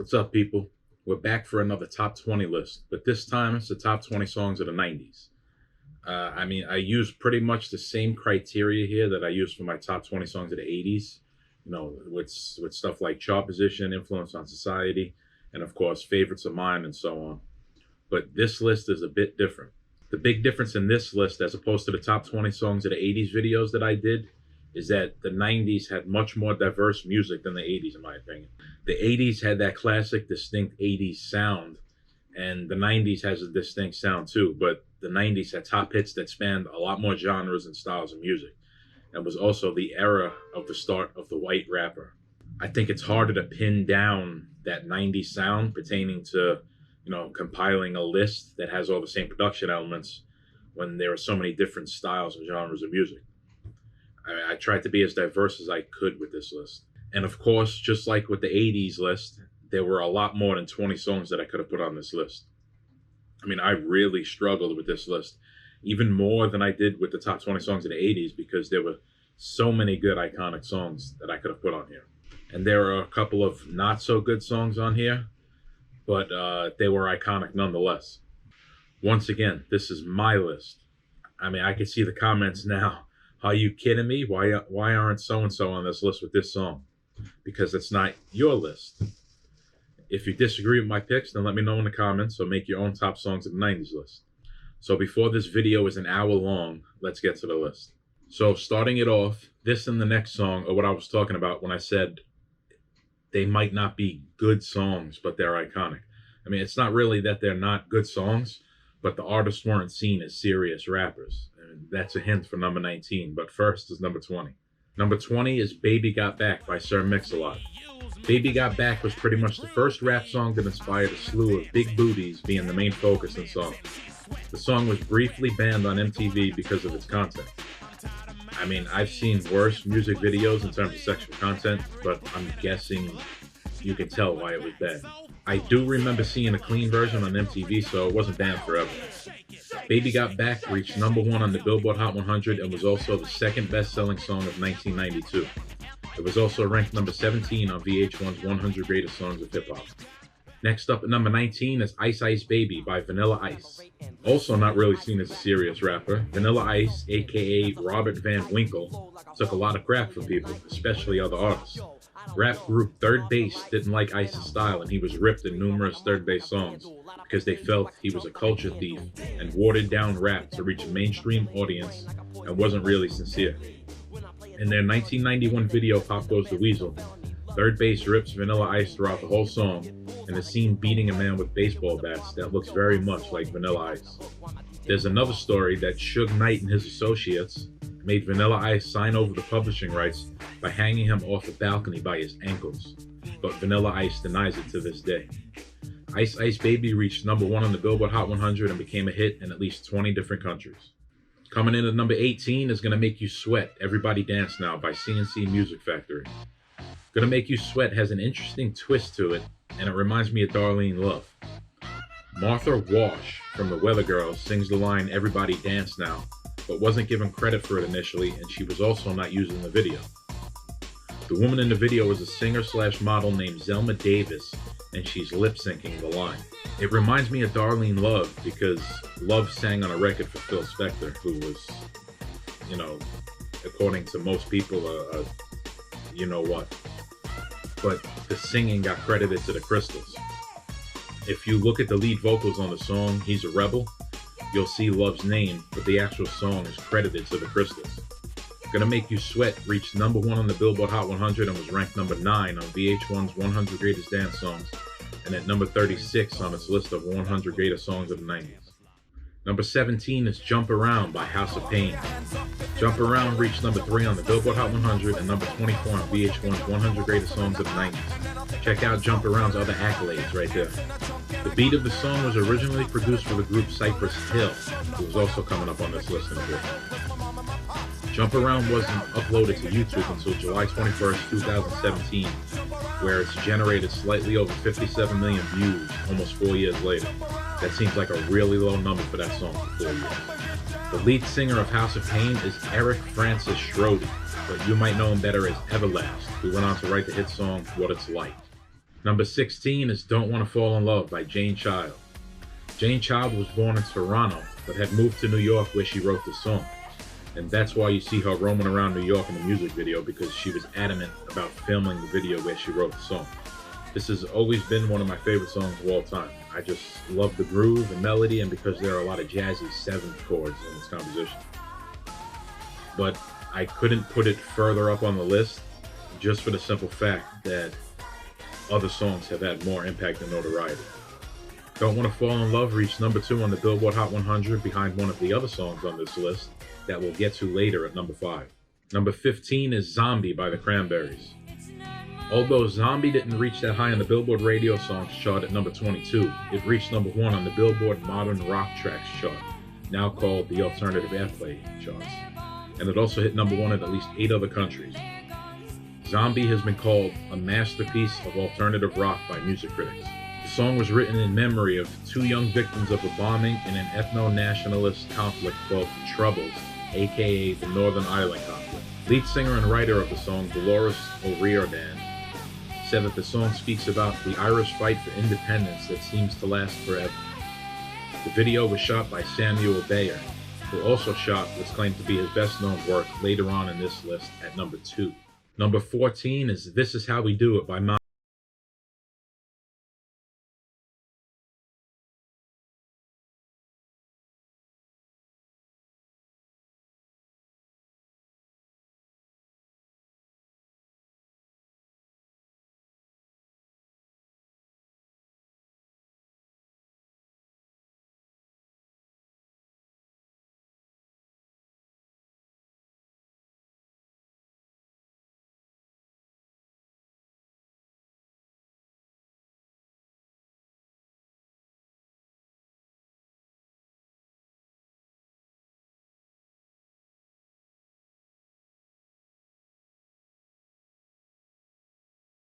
What's up, people? We're back for another top 20 list, but this time it's the top 20 songs of the 90s. I use pretty much the same criteria here that I use for my top 20 songs of the 80s, with stuff like chart position, influence on society, and of course, favorites of mine, and so on. But this list is a bit different. The big difference in this list, as opposed to the top 20 songs of the 80s videos that I did, is that the 90s had much more diverse music than the 80s, in my opinion. The 80s had that classic, distinct 80s sound, and the 90s has a distinct sound too, but the 90s had top hits that spanned a lot more genres and styles of music, and was also the era of the start of the white rapper. I think it's harder to pin down that 90s sound pertaining to, compiling a list that has all the same production elements when there are so many different styles and genres of music. I tried to be as diverse as I could with this list. And of course, just like with the 80s list, there were a lot more than 20 songs that I could have put on this list. I really struggled with this list, even more than I did with the top 20 songs of the 80s, because there were so many good iconic songs that I could have put on here. And there are a couple of not so good songs on here, but they were iconic nonetheless. Once again, this is my list. I can see the comments now. Are you kidding me? Why aren't so-and-so on this list with this song? Because it's not your list. If you disagree with my picks, then let me know in the comments, or make your own top songs of the 90s list. So before this video is an hour long, let's get to the list. So starting it off, this and the next song are what I was talking about when I said they might not be good songs, but they're iconic. It's not really that they're not good songs, but the artists weren't seen as serious rappers. And that's a hint for number 19, but first is number 20. Number 20 is Baby Got Back by Sir Mix-a-Lot. Baby Got Back was pretty much the first rap song that inspired a slew of big booties being the main focus in songs. The song was briefly banned on MTV because of its content. I've seen worse music videos in terms of sexual content, but I'm guessing you can tell why it was banned. I do remember seeing a clean version on MTV, so it wasn't banned forever. Baby Got Back reached number 1 on the Billboard Hot 100 and was also the second best-selling song of 1992. It was also ranked number 17 on VH1's 100 Greatest Songs of Hip Hop. Next up at number 19 is Ice Ice Baby by Vanilla Ice. Also not really seen as a serious rapper, Vanilla Ice, aka Robert Van Winkle, took a lot of crap from people, especially other artists. Rap group Third Base didn't like Ice's style, and he was ripped in numerous Third Base songs because they felt he was a culture thief and watered down rap to reach a mainstream audience and wasn't really sincere. In their 1991 video Pop Goes the Weasel, Third Base rips Vanilla Ice throughout the whole song and is seen beating a man with baseball bats that looks very much like Vanilla Ice. There's another story that Suge Knight and his associates made Vanilla Ice sign over the publishing rights by hanging him off a balcony by his ankles, but Vanilla Ice denies it to this day. Ice Ice Baby reached number 1 on the Billboard Hot 100 and became a hit in at least 20 different countries. Coming in at number 18 is Gonna Make You Sweat, Everybody Dance Now by CNC Music Factory. Gonna Make You Sweat has an interesting twist to it, and it reminds me of Darlene Love. Martha Wash from the Weather Girls sings the line Everybody Dance Now, but wasn't given credit for it initially, and she was also not used in the video. The woman in the video is a singer/model named Zelma Davis, and she's lip-syncing the line. It reminds me of Darlene Love because Love sang on a record for Phil Spector, who was, according to most people, you-know-what. But the singing got credited to the Crystals. If you look at the lead vocals on the song He's a Rebel, you'll see Love's name, but the actual song is credited to the Crystals. Gonna Make You Sweat reached number 1 on the Billboard Hot 100 and was ranked number 9 on VH1's 100 Greatest Dance Songs, and at number 36 on its list of 100 Greatest Songs of the 90s. Number 17 is Jump Around by House of Pain. Jump Around reached number 3 on the Billboard Hot 100 and number 24 on VH1's 100 Greatest Songs of the 90s. Check out Jump Around's other accolades right there. The beat of the song was originally produced for the group Cypress Hill, who was also coming up on this list in a bit. Jump Around wasn't uploaded to YouTube until July 21st, 2017, where it's generated slightly over 57 million views almost 4 years later. That seems like a really low number for that song for 4 years. The lead singer of House of Pain is Eric Francis Strode, but you might know him better as Everlast, who went on to write the hit song What It's Like. Number 16 is Don't Wanna Fall in Love by Jane Child. Jane Child was born in Toronto, but had moved to New York where she wrote the song. And that's why you see her roaming around New York in the music video, because she was adamant about filming the video where she wrote the song. This has always been one of my favorite songs of all time. I just love the groove and melody, and because there are a lot of jazzy seventh chords in this composition. But I couldn't put it further up on the list just for the simple fact that other songs have had more impact and notoriety. Don't Wanna Fall in Love reached number 2 on the Billboard Hot 100 behind one of the other songs on this list that we'll get to later at number 5. Number 15 is Zombie by the Cranberries. Although Zombie didn't reach that high on the Billboard Radio Songs chart at number 22, it reached number 1 on the Billboard Modern Rock Tracks chart, now called the Alternative Airplay charts. And it also hit number 1 in at least 8 other countries. Zombie has been called a masterpiece of alternative rock by music critics. The song was written in memory of 2 young victims of a bombing in an ethno-nationalist conflict called the Troubles, aka the Northern Ireland conflict. Lead singer and writer of the song, Dolores O'Riordan, said that the song speaks about the Irish fight for independence that seems to last forever. The video was shot by Samuel Bayer, who also shot what's claimed to be his best-known work later on in this list at number 2. Number 14 is This Is How We Do It by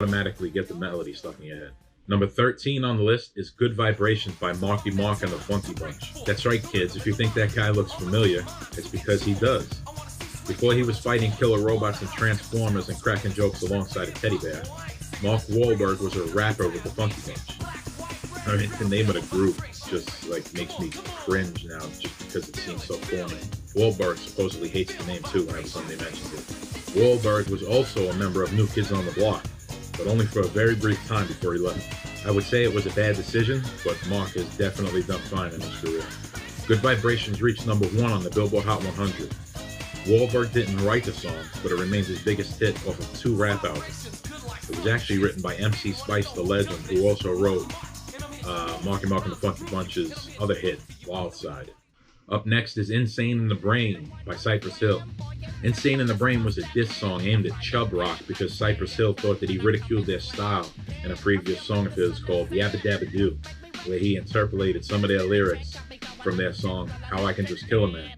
automatically get the melody stuck in your head. Number 13 on the list is Good Vibrations by Marky Mark and the Funky Bunch. That's right, kids, if you think that guy looks familiar, it's because he does. Before he was fighting killer robots and Transformers and cracking jokes alongside a teddy bear, Mark Wahlberg was a rapper with the Funky Bunch. I mean, the name of the group just makes me cringe now just because it seems so corny. Wahlberg supposedly hates the name too whenever somebody mentions it. Wahlberg was also a member of New Kids on the Block, but only for a very brief time before he left. I would say it was a bad decision, but Mark has definitely done fine in his career. Good Vibrations reached number 1 on the Billboard Hot 100. Wahlberg didn't write the song, but it remains his biggest hit off of 2 rap albums. It was actually written by MC Spice the Legend, who also wrote Marky Mark and the Funky Bunch's other hit, Wild Side. Up next is Insane in the Brain by Cypress Hill. Insane in the Brain was a diss song aimed at Chubb Rock because Cypress Hill thought that he ridiculed their style in a previous song of his called Yabba Dabba Doo, where he interpolated some of their lyrics from their song How I Can Just Kill a Man.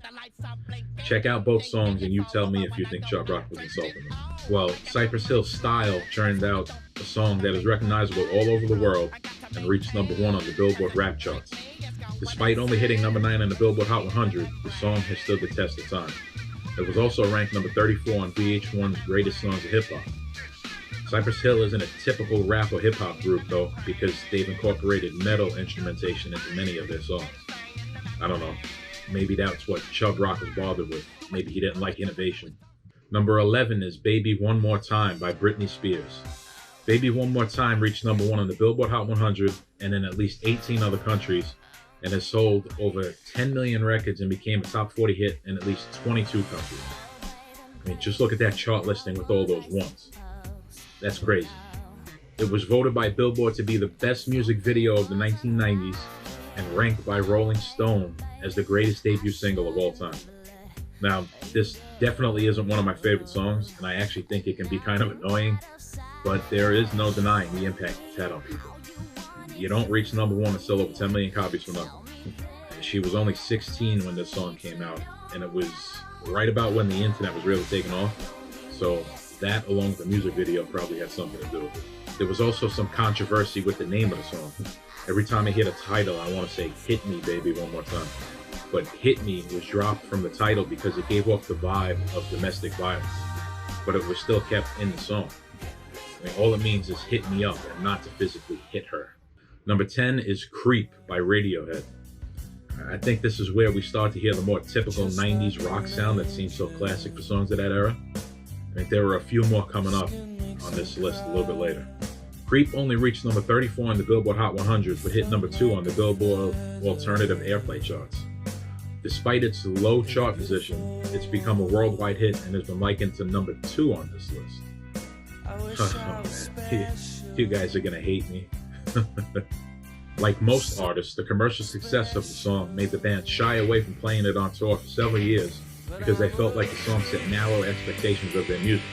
Check out both songs and you tell me if you think Chubb Rock was insulting them. Well, Cypress Hill's style churned out a song that is recognizable all over the world and reached number 1 on the Billboard rap charts. Despite only hitting number 9 on the Billboard Hot 100, the song has stood the test of time. It was also ranked number 34 on VH1's Greatest Songs of Hip Hop. Cypress Hill isn't a typical rap or hip hop group though, because they've incorporated metal instrumentation into many of their songs. I don't know, maybe that's what Chubb Rock was bothered with. Maybe he didn't like innovation. Number 11 is Baby One More Time by Britney Spears. Baby One More Time reached number 1 on the Billboard Hot 100 and in at least 18 other countries, and has sold over 10 million records and became a top 40 hit in at least 22 countries. I mean, just look at that chart listing with all those ones. That's crazy. It was voted by Billboard to be the best music video of the 1990s and ranked by Rolling Stone as the greatest debut single of all time. Now, this definitely isn't one of my favorite songs, and I actually think it can be kind of annoying, but there is no denying the impact it's had on people. You don't reach number 1 and sell over 10 million copies for nothing. She was only 16 when this song came out, and it was right about when the internet was really taking off, so that, along with the music video, probably had something to do with it. There was also some controversy with the name of the song. Every time I hit a title, I want to say, "Hit Me, Baby, One More Time." But "Hit Me" was dropped from the title because it gave off the vibe of domestic violence, but it was still kept in the song. I mean, all it means is hit me up and not to physically hit her. Number 10 is Creep by Radiohead. I think this is where we start to hear the more typical 90s rock sound that seems so classic for songs of that era. I think there were a few more coming up on this list a little bit later. Creep only reached number 34 on the Billboard Hot 100, but hit number 2 on the Billboard Alternative Airplay charts. Despite its low chart position, it's become a worldwide hit and has been likened to number 2 on this list. Oh, man. You guys are gonna hate me. Like most artists, the commercial success of the song made the band shy away from playing it on tour for several years because they felt like the song set narrow expectations of their music.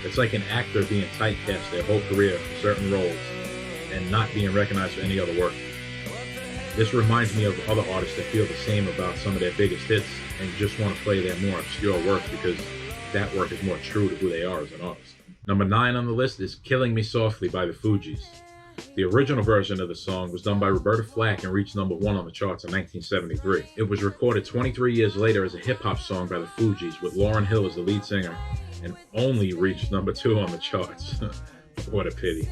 It's like an actor being typecast their whole career for certain roles and not being recognized for any other work. This reminds me of other artists that feel the same about some of their biggest hits and just want to play their more obscure work because that work is more true to who they are as an artist. Number 9 on the list is Killing Me Softly by the Fugees. The original version of the song was done by Roberta Flack and reached number 1 on the charts in 1973. It was recorded 23 years later as a hip-hop song by the Fugees with Lauryn Hill as the lead singer and only reached number 2 on the charts. What a pity.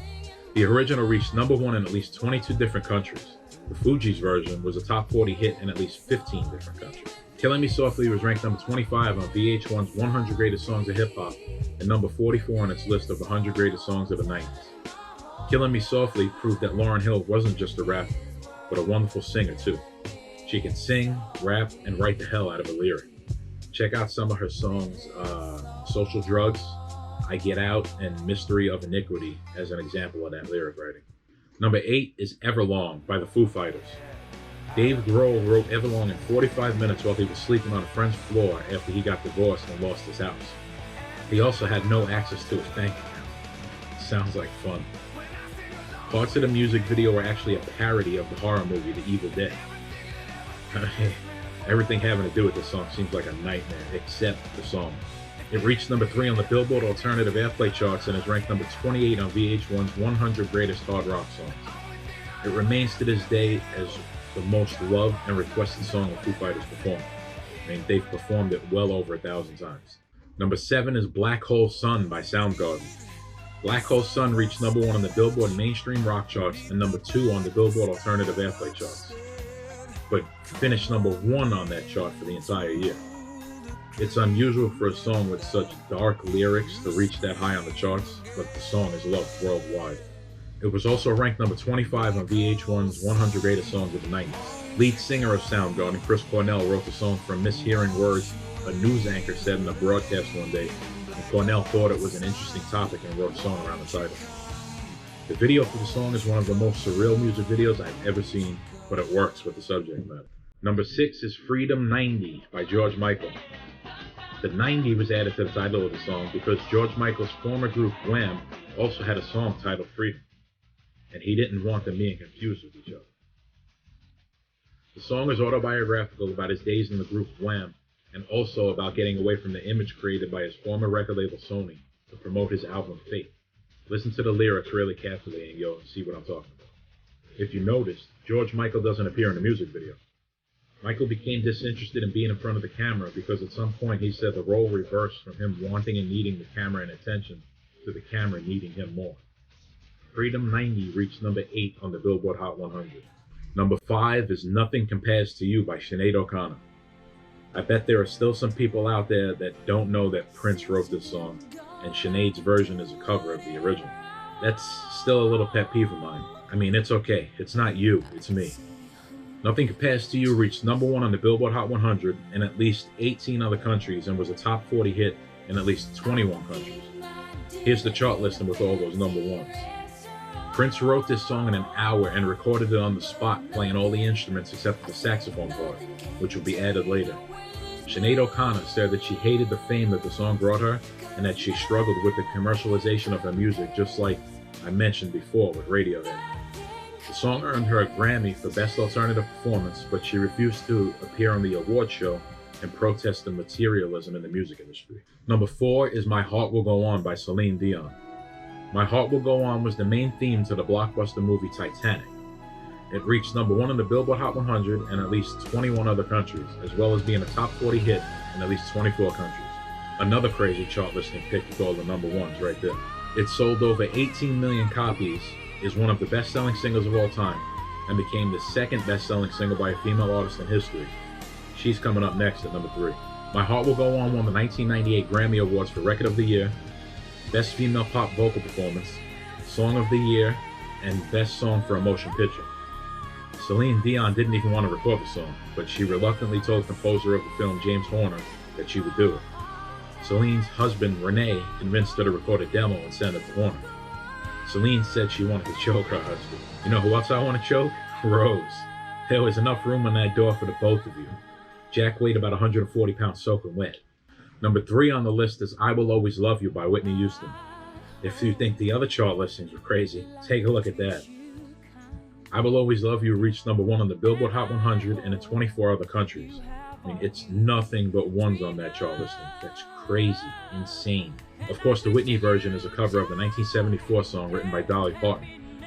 The original reached number 1 in at least 22 different countries. The Fugees version was a top 40 hit in at least 15 different countries. Killing Me Softly was ranked number 25 on VH1's 100 Greatest Songs of Hip Hop and number 44 on its list of 100 Greatest Songs of the 90s. Killing Me Softly proved that Lauryn Hill wasn't just a rapper, but a wonderful singer too. She can sing, rap, and write the hell out of a lyric. Check out some of her songs, Social Drugs, I Get Out, and Mystery of Iniquity as an example of that lyric writing. Number 8 is Everlong by the Foo Fighters. Dave Grohl wrote Everlong in 45 minutes while he was sleeping on a friend's floor after he got divorced and lost his house. He also had no access to his bank account. Sounds like fun. Parts of the music video were actually a parody of the horror movie The Evil Dead. Everything having to do with this song seems like a nightmare, except the song. It reached number 3 on the Billboard Alternative Airplay charts and is ranked number 28 on VH1's 100 Greatest Hard Rock Songs. It remains to this day as the most loved and requested song of Foo Fighters performed. I mean, they've performed it well over 1,000 times. Number 7 is Black Hole Sun by Soundgarden. Black Hole Sun reached number 1 on the Billboard Mainstream Rock charts and number 2 on the Billboard Alternative Airplay charts, but finished number 1 on that chart for the entire year. It's unusual for a song with such dark lyrics to reach that high on the charts, but the song is loved worldwide. It was also ranked number 25 on VH1's 100 Greatest Songs of the 90s. Lead singer of Soundgarden, Chris Cornell, wrote the song from mishearing words a news anchor said in a broadcast one day, and Cornell thought it was an interesting topic and wrote a song around the title. The video for the song is one of the most surreal music videos I've ever seen, but it works with the subject matter. Number 6 is Freedom 90 by George Michael. The 90 was added to the title of the song because George Michael's former group Wham also had a song titled Freedom, and he didn't want them being confused with each other. The song is autobiographical about his days in the group Wham, and also about getting away from the image created by his former record label Sony to promote his album Fate. Listen to the lyrics really carefully and you'll see what I'm talking about. If you noticed, George Michael doesn't appear in the music video. Michael became disinterested in being in front of the camera because at some point he said the role reversed from him wanting and needing the camera and attention to the camera needing him more. Freedom 90 reached number 8 on the Billboard Hot 100. Number 5 is Nothing Compares to You by Sinead O'Connor. I bet there are still some people out there that don't know that Prince wrote this song, and Sinead's version is a cover of the original. That's still a little pet peeve of mine. I mean, it's okay. It's not you, it's me. Nothing Compares to You reached number 1 on the Billboard Hot 100 in at least 18 other countries and was a top 40 hit in at least 21 countries. Here's the chart listing with all those number 1s. Prince wrote this song in an hour and recorded it on the spot, playing all the instruments except for the saxophone part, which will be added later. Sinead O'Connor said that she hated the fame that the song brought her and that she struggled with the commercialization of her music, just like I mentioned before with Radiohead. The song earned her a Grammy for Best Alternative Performance, but she refused to appear on the award show and protest the materialism in the music industry. Number 4 is My Heart Will Go On by Celine Dion. My Heart Will Go On was the main theme to the blockbuster movie Titanic. It reached number 1 on the Billboard Hot 100 in at least 21 other countries, as well as being a top 40 hit in at least 24 countries. Another crazy chart listing pick with all the number 1s right there. It sold over 18 million copies, is one of the best-selling singles of all time, and became the second best-selling single by a female artist in history. She's coming up next at number 3. My Heart Will Go On won the 1998 Grammy Awards for Record of the Year, Best Female Pop Vocal Performance, Song of the Year, and Best Song for a Motion Picture. Celine Dion didn't even want to record the song, but she reluctantly told the composer of the film, James Horner, that she would do it. Celine's husband, Rene, convinced her to record a demo and send it to Horner. Celine said she wanted to choke her husband. You know who else I want to choke? Rose. There was enough room on that door for the both of you. Jack weighed about 140 pounds soaking wet. Number 3 on the list is I Will Always Love You by Whitney Houston. If you think the other chart listings were crazy, take a look at that. I Will Always Love You reached number 1 on the Billboard Hot 100 and in 24 other countries. I mean, it's nothing but ones on that chart listing. That's crazy, insane. Of course, the Whitney version is a cover of the 1974 song written by Dolly Parton,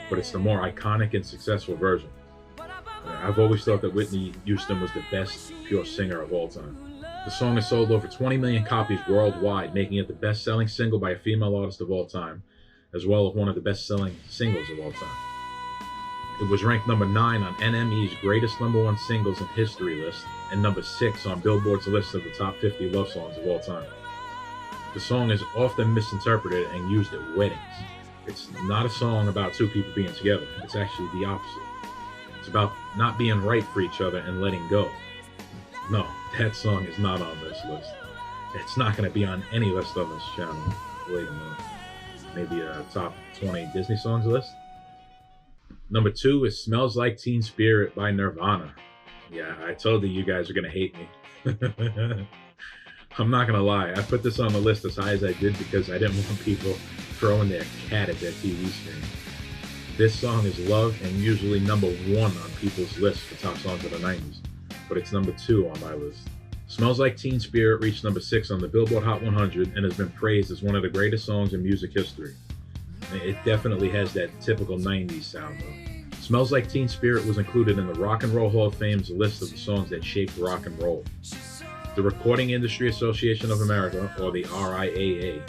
but it's the more iconic and successful version. I've always thought that Whitney Houston was the best pure singer of all time. The song has sold over 20 million copies worldwide, making it the best-selling single by a female artist of all time, as well as one of the best-selling singles of all time. It was ranked number 9 on NME's Greatest #1 Singles in History list, and number 6 on Billboard's list of the top 50 love songs of all time. The song is often misinterpreted and used at weddings. It's not a song about two people being together. It's actually the opposite. It's about not being right for each other and letting go. No, that song is not on this list. It's not going to be on any list on this channel. Wait a minute. Maybe a top 20 Disney songs list? Number 2 is Smells Like Teen Spirit by Nirvana. Yeah, I told you guys are going to hate me. I'm not going to lie. I put this on the list as high as I did because I didn't want people throwing their cat at their TV screen. This song is loved and usually number 1 on people's lists for top songs of the 90s, but it's number 2 on my list. Smells Like Teen Spirit reached number 6 on the Billboard Hot 100 and has been praised as one of the greatest songs in music history. It definitely has that typical 90s sound though. Smells Like Teen Spirit was included in the Rock and Roll Hall of Fame's list of the songs that shaped rock and roll. The Recording Industry Association of America, or the RIAA,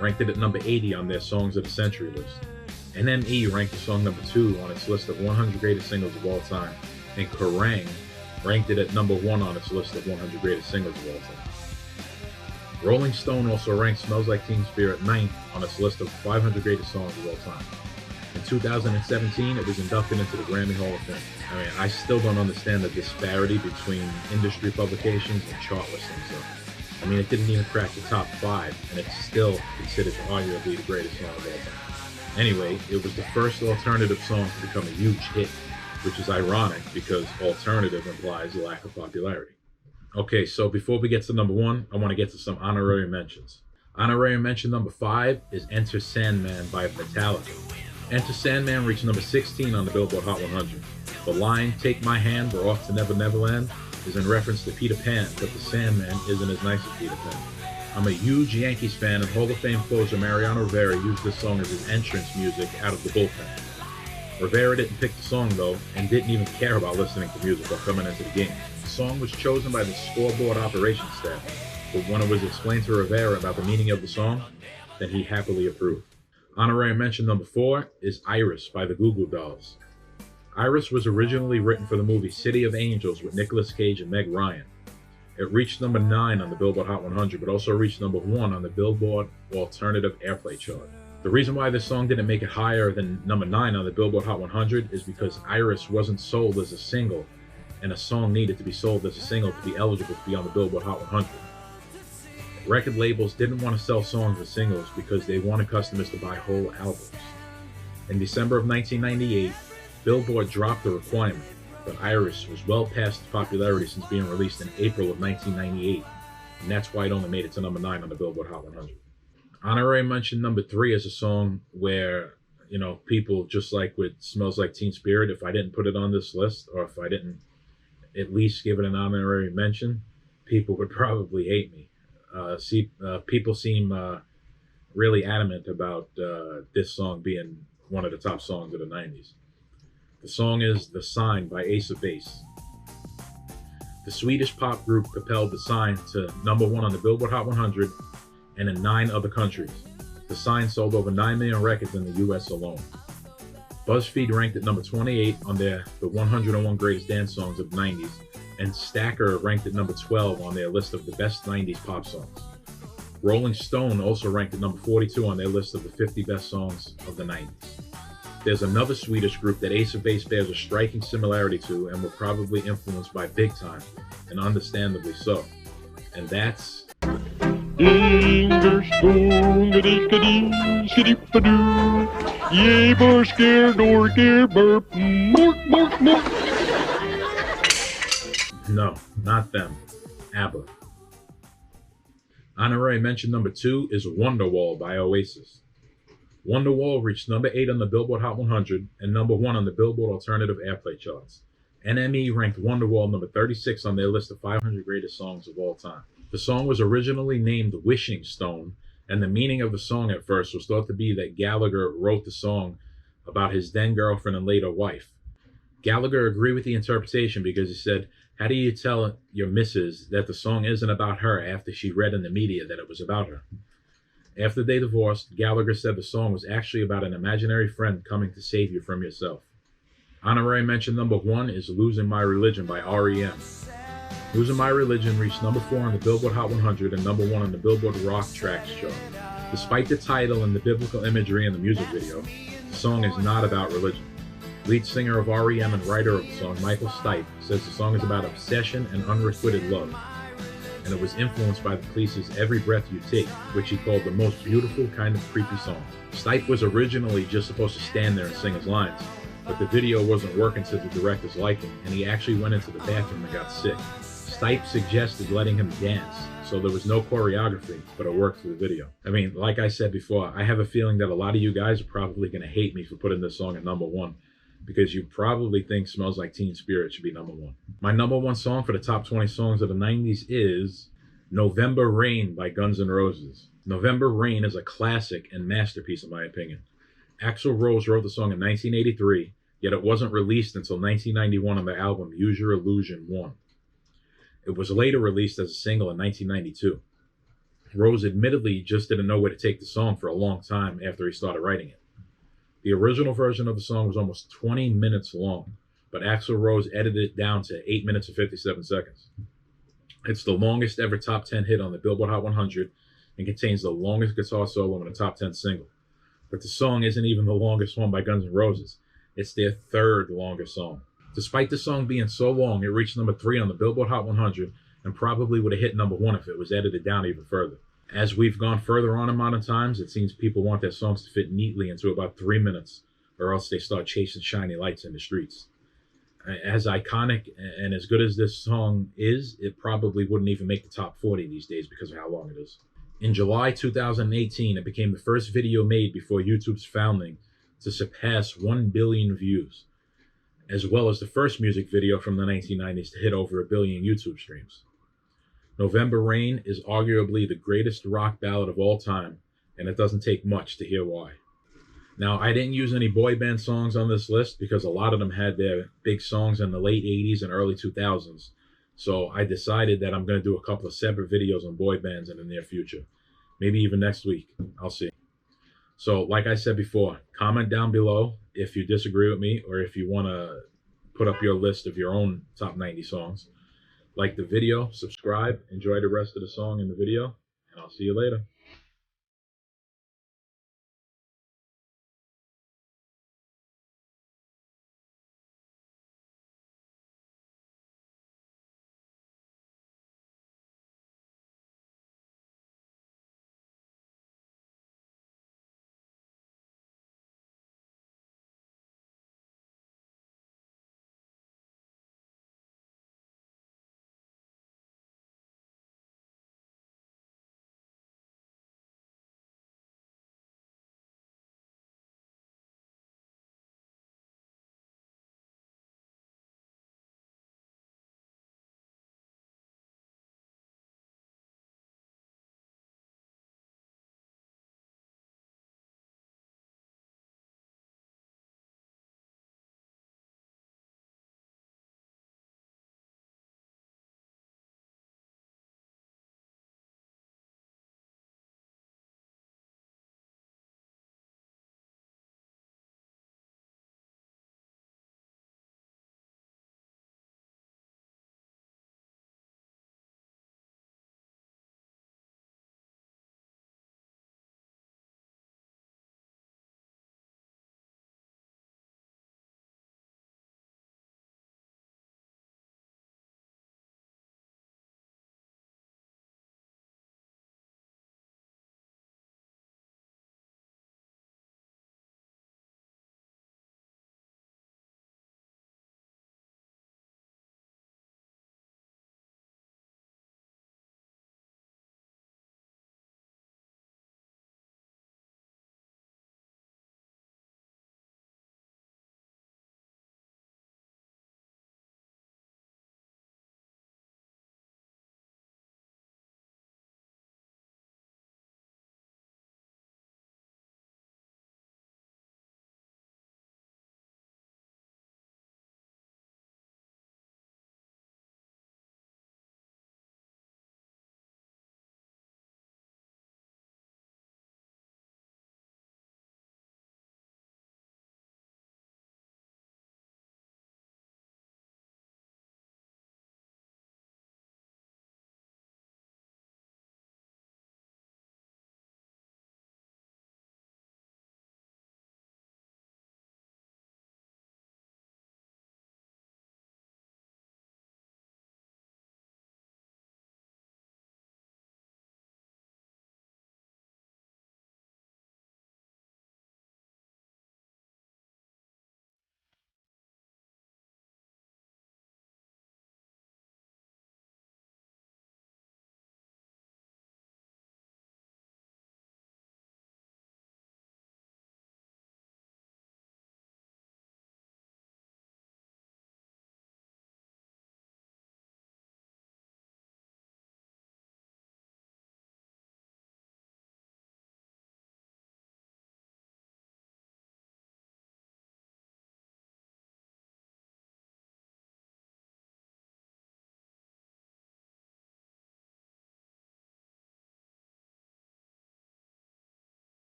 ranked it at number 80 on their Songs of the Century list. NME ranked the song number 2 on its list of 100 greatest singles of all time, and Kerrang! Ranked it at number 1 on its list of 100 greatest singles of all time. Rolling Stone also ranked Smells Like Teen Spirit 9th on its list of 500 greatest songs of all time. In 2017, it was inducted into the Grammy Hall of Fame. I mean, I still don't understand the disparity between industry publications and chart listings, though. I mean, it didn't even crack the top 5, and it's still considered arguably the greatest song of all time. Anyway, it was the first alternative song to become a huge hit, which is ironic because alternative implies a lack of popularity. Okay, so before we get to number 1, I want to get to some honorary mentions. Honorary mention number 5 is Enter Sandman by Metallica. Enter Sandman reached number 16 on the Billboard Hot 100. The line, "Take My Hand, We're Off to Never Neverland," is in reference to Peter Pan, but the Sandman isn't as nice as Peter Pan. I'm a huge Yankees fan, and Hall of Fame closer Mariano Rivera used this song as his entrance music out of the bullpen. Rivera didn't pick the song though, and didn't even care about listening to music or coming into the game. The song was chosen by the scoreboard operations staff, but when it was explained to Rivera about the meaning of the song, then he happily approved. Honorary mention number 4 is Iris by the Goo Goo Dolls. Iris was originally written for the movie City of Angels with Nicolas Cage and Meg Ryan. It reached number 9 on the Billboard Hot 100, but also reached number 1 on the Billboard Alternative Airplay chart. The reason why this song didn't make it higher than number 9 on the Billboard Hot 100 is because Iris wasn't sold as a single, and a song needed to be sold as a single to be eligible to be on the Billboard Hot 100. Record labels didn't want to sell songs as singles because they wanted customers to buy whole albums. In December of 1998, Billboard dropped the requirement, but Iris was well past its popularity since being released in April of 1998, and that's why it only made it to number 9 on the Billboard Hot 100. Honorary mention number 3 is a song where, people, just like with Smells Like Teen Spirit, if I didn't put it on this list, or if I didn't at least give it an honorary mention, people would probably hate me. People seem really adamant about this song being one of the top songs of the 90s. The song is The Sign by Ace of Base. The Swedish pop group propelled The Sign to number 1 on the Billboard Hot 100 and in 9 other countries. The Sign sold over 9 million records in the US alone. BuzzFeed ranked at number 28 on the 101 Greatest Dance Songs of the 90s, and Stacker ranked at number 12 on their list of the best 90s pop songs. Rolling Stone also ranked at number 42 on their list of the 50 best songs of the 90s. There's another Swedish group that Ace of Base bears a striking similarity to and were probably influenced by big time, and understandably so. And that's no, not them. ABBA. Honorary mention number 2 is Wonderwall by Oasis. Wonderwall reached number 8 on the Billboard Hot 100 and number 1 on the Billboard Alternative Airplay charts. NME ranked Wonderwall number 36 on their list of 500 greatest songs of all time. The song was originally named Wishing Stone, and the meaning of the song at first was thought to be that Gallagher wrote the song about his then girlfriend and later wife. Gallagher agreed with the interpretation because he said, "How do you tell your missus that the song isn't about her after she read in the media that it was about her?" After they divorced, Gallagher said the song was actually about an imaginary friend coming to save you from yourself. Honorary mention number 1 is Losing My Religion by REM. Losing My Religion reached number 4 on the Billboard Hot 100 and number 1 on the Billboard Rock Tracks chart. Despite the title and the biblical imagery in the music video, the song is not about religion. Lead singer of REM and writer of the song, Michael Stipe, says the song is about obsession and unrequited love, and it was influenced by the Police's Every Breath You Take, which he called the most beautiful kind of creepy song. Stipe was originally just supposed to stand there and sing his lines, but the video wasn't working to the director's liking, and he actually went into the bathroom and got sick. Stipe suggested letting him dance, so there was no choreography, but it worked for the video. I mean, like I said before, I have a feeling that a lot of you guys are probably going to hate me for putting this song at number 1, because you probably think Smells Like Teen Spirit should be number 1. My number 1 song for the top 20 songs of the 90s is November Rain by Guns N' Roses. November Rain is a classic and masterpiece in my opinion. Axl Rose wrote the song in 1983, yet it wasn't released until 1991 on the album Use Your Illusion 1. It was later released as a single in 1992. Rose admittedly just didn't know where to take the song for a long time after he started writing it. The original version of the song was almost 20 minutes long, but Axl Rose edited it down to 8 minutes and 57 seconds. It's the longest ever top 10 hit on the Billboard Hot 100 and contains the longest guitar solo in a top 10 single. But the song isn't even the longest one by Guns N' Roses. It's their third longest song. Despite the song being so long, it reached number 3 on the Billboard Hot 100 and probably would have hit number 1 if it was edited down even further. As we've gone further on in modern times, it seems people want their songs to fit neatly into about 3 minutes, or else they start chasing shiny lights in the streets. As iconic and as good as this song is, it probably wouldn't even make the top 40 these days because of how long it is. In July 2018, it became the first video made before YouTube's founding to surpass 1 billion views, as well as the first music video from the 1990s to hit over 1 billion YouTube streams. November Rain is arguably the greatest rock ballad of all time, and it doesn't take much to hear why. Now, I didn't use any boy band songs on this list because a lot of them had their big songs in the late 80s and early 2000s, so I decided that I'm going to do a couple of separate videos on boy bands in the near future. Maybe even next week. I'll see. So, like I said before, comment down below if you disagree with me or if you want to put up your list of your own top 90 songs. Like the video, subscribe, enjoy the rest of the song in the video, and I'll see you later.